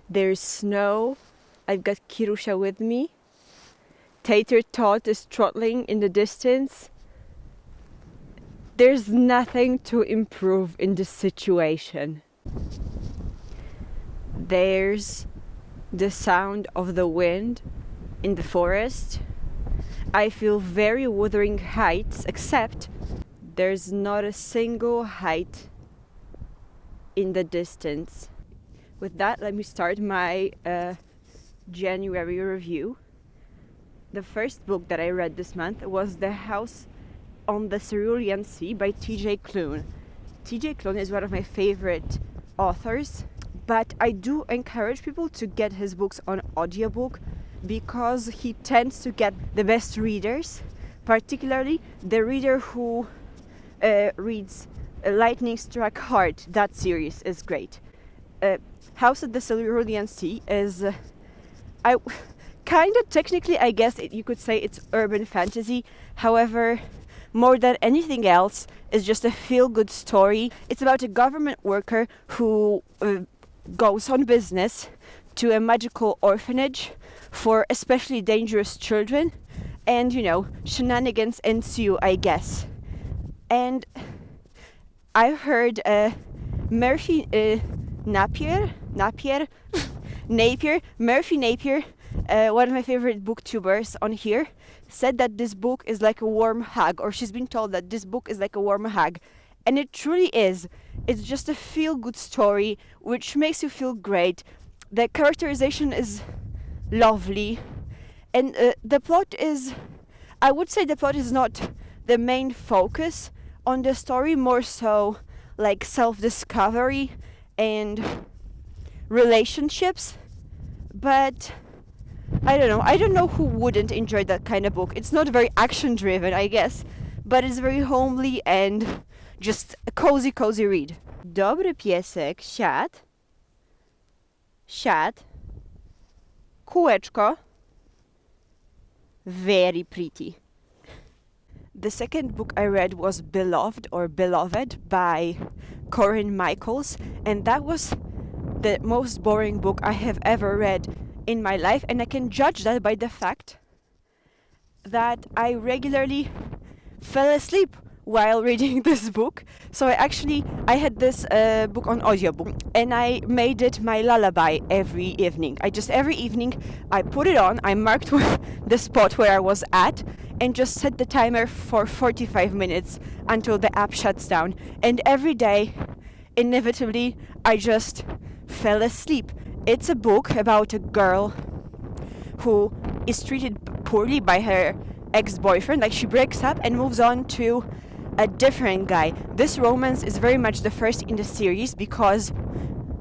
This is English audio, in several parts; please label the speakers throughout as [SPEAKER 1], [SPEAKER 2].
[SPEAKER 1] There's snow. I've got Kirusha with me. Tater Tot is trotting in the distance. There's nothing to improve in this situation. There's the sound of the wind in the forest. I feel very Wuthering Heights, except there's not a single height in the distance. With that, let me start my January review. The first book that I read this month was The House on the Cerulean Sea by T.J. Cloon. T.J. Cloon is one of my favorite authors, but I do encourage people to get his books on audiobook because he tends to get the best readers, particularly the reader who reads Lightning Struck Heart. That series is great. House at the Cerulean Sea is I kind of technically, I guess you could say it's urban fantasy. However, more than anything else, it's just a feel-good story. It's about a government worker who goes on business to a magical orphanage for especially dangerous children, and shenanigans ensue, I guess. And I heard Murphy Napier, one of my favorite booktubers on here, said that this book is like a warm hug, or she's been told that this book is like a warm hug. And it truly is. It's just a feel-good story, which makes you feel great. The characterization is lovely. And the plot is, I would say the plot is not the main focus on the story, more so like self-discovery and relationships. But I don't know who wouldn't enjoy that kind of book. It's not very action driven, I guess, but it's very homely and just a cozy read. Dobry piesek, siad, kółeczko, very pretty. The second book I read was Beloved by Corinne Michaels, and that was the most boring book I have ever read in my life, and I can judge that by the fact that I regularly fell asleep while reading this book. So I had this book on audiobook, and I made it my lullaby every evening. Every evening I put it on, I marked the spot where I was at, and just set the timer for 45 minutes until the app shuts down. And every day, inevitably, I just fell asleep. It's a book about a girl who is treated poorly by her ex-boyfriend. Like, she breaks up and moves on to a different guy. This romance is very much the first in the series because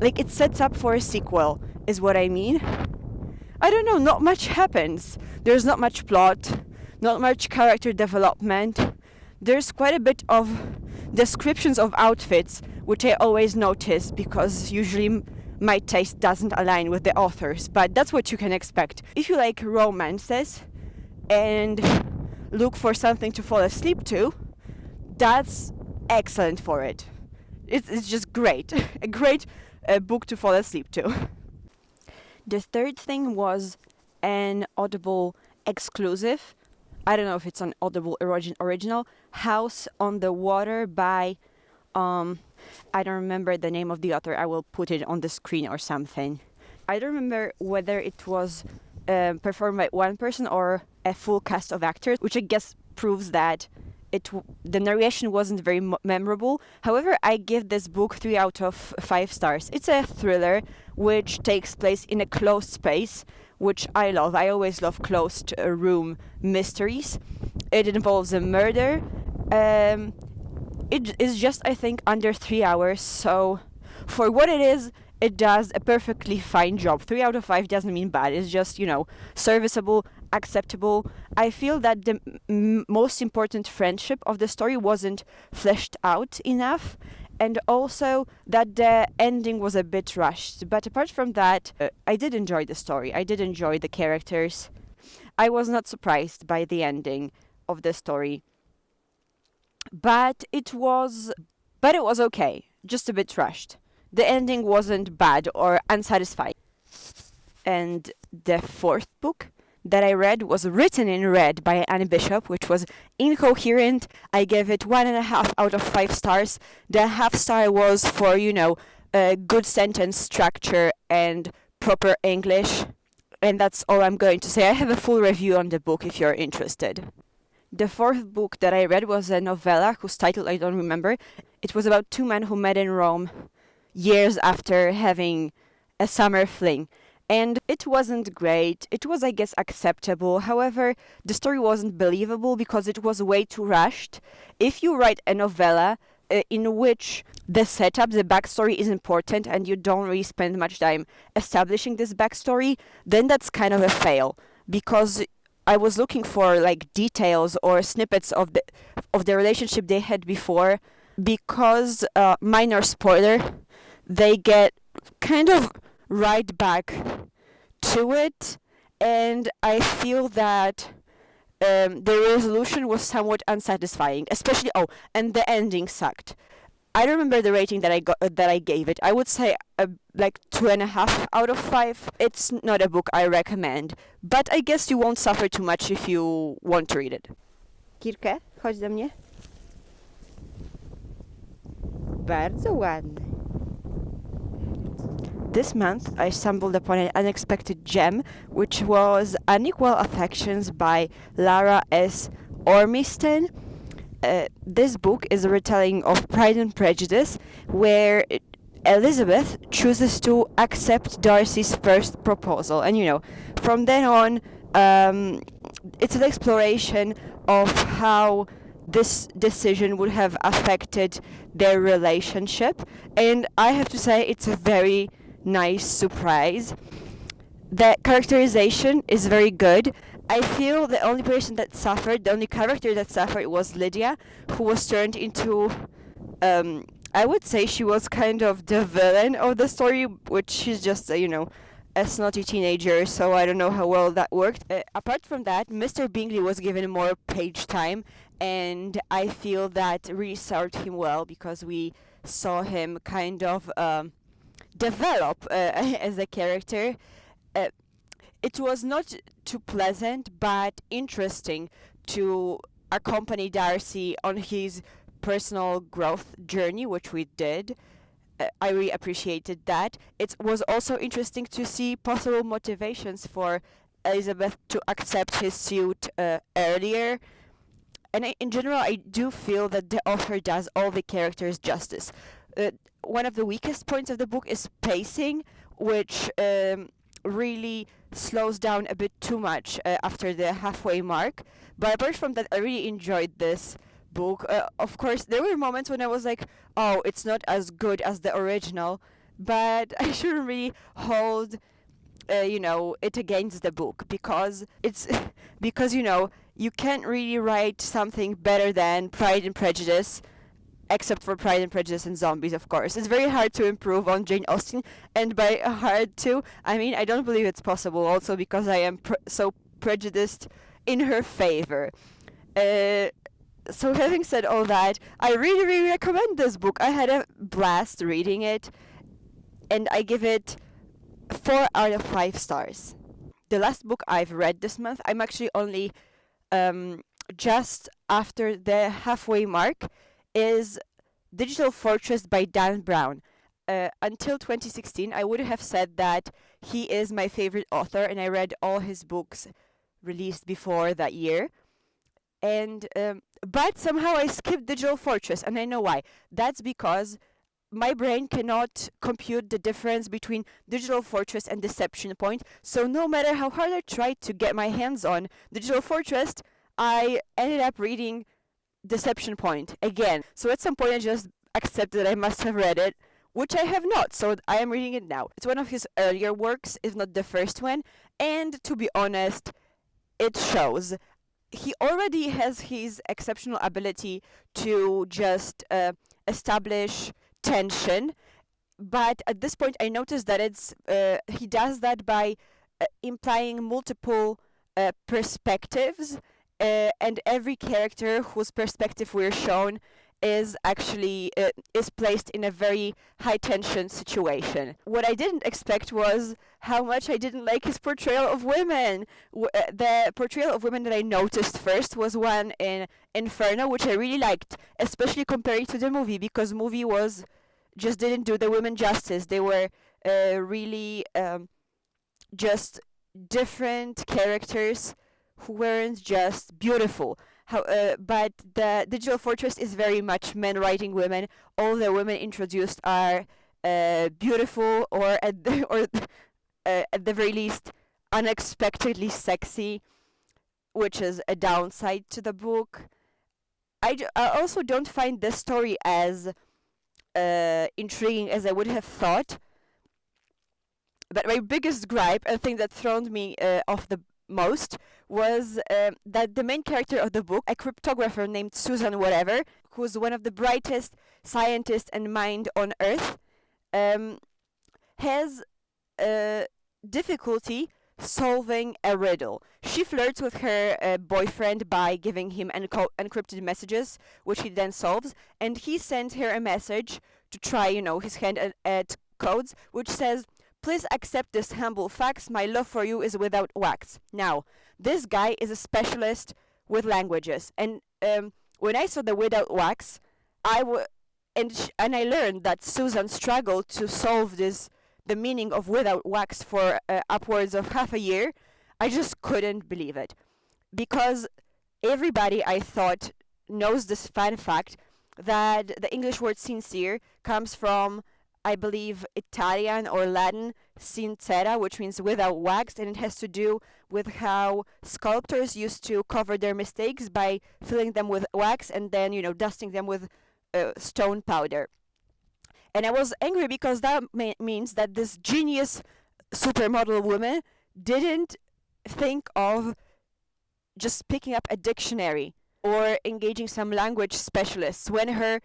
[SPEAKER 1] it sets up for a sequel, is what I mean. I don't know, not much happens. There's not much plot, not much character development. There's quite a bit of descriptions of outfits, which I always notice because usually my taste doesn't align with the authors, but that's what you can expect. If you like romances and look for something to fall asleep to, that's excellent for it. It's just great. A great book to fall asleep to. The third thing was an Audible exclusive. I don't know if it's an Audible original. House on the Water by I don't remember the name of the author. I will put it on the screen or something. I don't remember whether it was performed by one person or a full cast of actors, which I guess proves that the narration wasn't very memorable. However, I give this book 3 out of 5 stars. It's a thriller which takes place in a closed space, which I love. I always love closed room mysteries. It involves a murder. It is just, I think, under 3 hours, so for what it is, it does a perfectly fine job. 3 out of 5 doesn't mean bad. It's just, serviceable, acceptable. I feel that the most important friendship of the story wasn't fleshed out enough, and also that the ending was a bit rushed. But apart from that, I did enjoy the story. I did enjoy the characters. I was not surprised by the ending of the story. But it was okay, just a bit rushed. The ending wasn't bad or unsatisfying. And the fourth book that I read was written in red by Annie Bishop, which was incoherent. I gave it 1.5 out of 5 stars. The half star was for, good sentence structure and proper English. And that's all I'm going to say. I have a full review on the book if you're interested. The fourth book that I read was a novella whose title I don't remember. It was about two men who met in Rome years after having a summer fling. And it wasn't great. It was, I guess, acceptable. However, the story wasn't believable because it was way too rushed. If you write a novella in which the setup, the backstory is important and you don't really spend much time establishing this backstory, then that's kind of a fail. Because I was looking for details or snippets of the relationship they had before. Because minor spoiler, they get kind of right back to it, and I feel that the resolution was somewhat unsatisfying, especially and the ending sucked. I don't remember the rating that I gave it. I would say 2.5 out of 5. It's not a book I recommend, but I guess you won't suffer too much if you want to read it. Kirkę, chodź do mnie. Bardzo ładny. This month I stumbled upon an unexpected gem, which was Unequal Affections by Lara S. Ormiston. This book is a retelling of Pride and Prejudice, where Elizabeth chooses to accept Darcy's first proposal. And from then on, it's an exploration of how this decision would have affected their relationship. And I have to say, it's a very nice surprise. The characterization is very good. I feel the only the only character that suffered was Lydia, who was turned into, I would say she was kind of the villain of the story, which she's just, a snotty teenager, so I don't know how well that worked. Apart from that, Mr. Bingley was given more page time, and I feel that really served him well because we saw him kind of develop as a character. It was not too pleasant, but interesting to accompany Darcy on his personal growth journey, which we did. I really appreciated that. It was also interesting to see possible motivations for Elizabeth to accept his suit earlier. And in general, I do feel that the author does all the characters justice. One of the weakest points of the book is pacing, which really slows down a bit too much after the halfway mark. But apart from that, I really enjoyed this book. Of course, there were moments when I was like, oh, it's not as good as the original, but I shouldn't really hold it against the book because it's because you can't really write something better than Pride and Prejudice, except for Pride and Prejudice and Zombies, of course. It's very hard to improve on Jane Austen, and by hard to, I mean I don't believe it's possible, also because I am so prejudiced in her favor. So having said all that, I really, really recommend this book. I had a blast reading it, and I give it 4 out of 5 stars. The last book I've read this month, I'm actually only just after the halfway mark, is Digital Fortress by Dan Brown. Until 2016, I would have said that he is my favorite author, and I read all his books released before that year. And but somehow I skipped Digital Fortress, and I know why. That's because my brain cannot compute the difference between Digital Fortress and Deception Point. So no matter how hard I tried to get my hands on Digital Fortress, I ended up reading Deception Point again. So at some point I just accepted that I must have read it, which I have not, so I am reading it now. It's one of his earlier works, if not the first one, and to be honest, it shows. He already has his exceptional ability to just establish tension, but at this point I noticed that he does that by implying multiple perspectives, and every character whose perspective we're shown is actually is placed in a very high tension situation. What I didn't expect was how much I didn't like his portrayal of women. The portrayal of women that I noticed first was one in Inferno, which I really liked, especially compared to the movie, because movie was just didn't do the women justice. They were really just different characters who weren't just beautiful. But the Digital Fortress is very much men writing women. All the women introduced are beautiful, or at the very least unexpectedly sexy, which is a downside to the book. I also don't find this story as intriguing as I would have thought. But my biggest gripe, and thing that thrown me off the most, was that the main character of the book, a cryptographer named Susan whatever, who's one of the brightest scientists and mind on Earth, has difficulty solving a riddle. She flirts with her boyfriend by giving him encrypted messages, which he then solves, and he sends her a message to try, his hand at codes, which says, "Please accept this humble fact. My love for you is without wax." Now, this guy is a specialist with languages, and when I saw the without wax, and I learned that Susan struggled to solve the meaning of without wax for upwards of half a year. I just couldn't believe it, because everybody, I thought, knows this fun fact that the English word sincere comes from, I believe, Italian or Latin sincera, which means without wax, and it has to do with how sculptors used to cover their mistakes by filling them with wax and then, dusting them with stone powder. And I was angry because that means that this genius supermodel woman didn't think of just picking up a dictionary or engaging some language specialists when her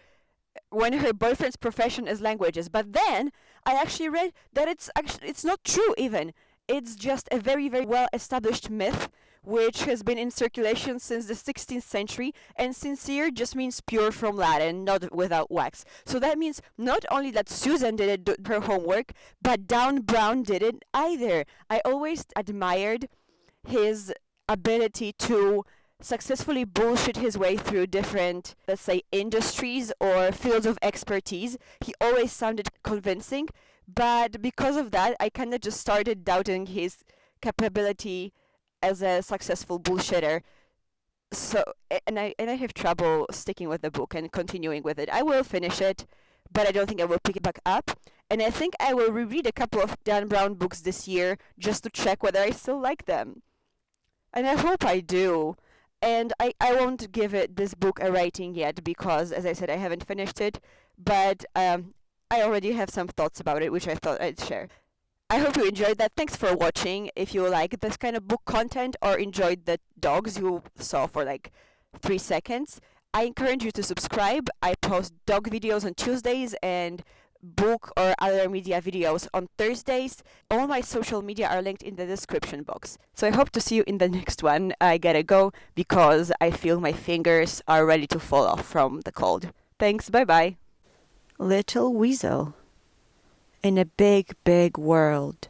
[SPEAKER 1] boyfriend's profession is languages. But then I actually read that it's not true even. It's just a very, very well-established myth which has been in circulation since the 16th century, and sincere just means pure from Latin, not without wax. So that means not only that Susan didn't do her homework, but Dan Brown didn't either. I always admired his ability to successfully bullshit his way through different, let's say, industries or fields of expertise. He always sounded convincing, but because of that, I kind of just started doubting his capability as a successful bullshitter. So, and I have trouble sticking with the book and continuing with it. I will finish it, but I don't think I will pick it back up. And I think I will reread a couple of Dan Brown books this year just to check whether I still like them. And I hope I do. And I won't give this book a rating yet because, as I said, I haven't finished it. But I already have some thoughts about it, which I thought I'd share. I hope you enjoyed that. Thanks for watching. If you like this kind of book content or enjoyed the dogs you saw for like 3 seconds, I encourage you to subscribe. I post dog videos on Tuesdays and book or other media videos on Thursdays. All my social media are linked in the description box. So I hope to see you in the next one. I gotta go because I feel my fingers are ready to fall off from the cold. Thanks, bye-bye. Little Weasel in a big, big world.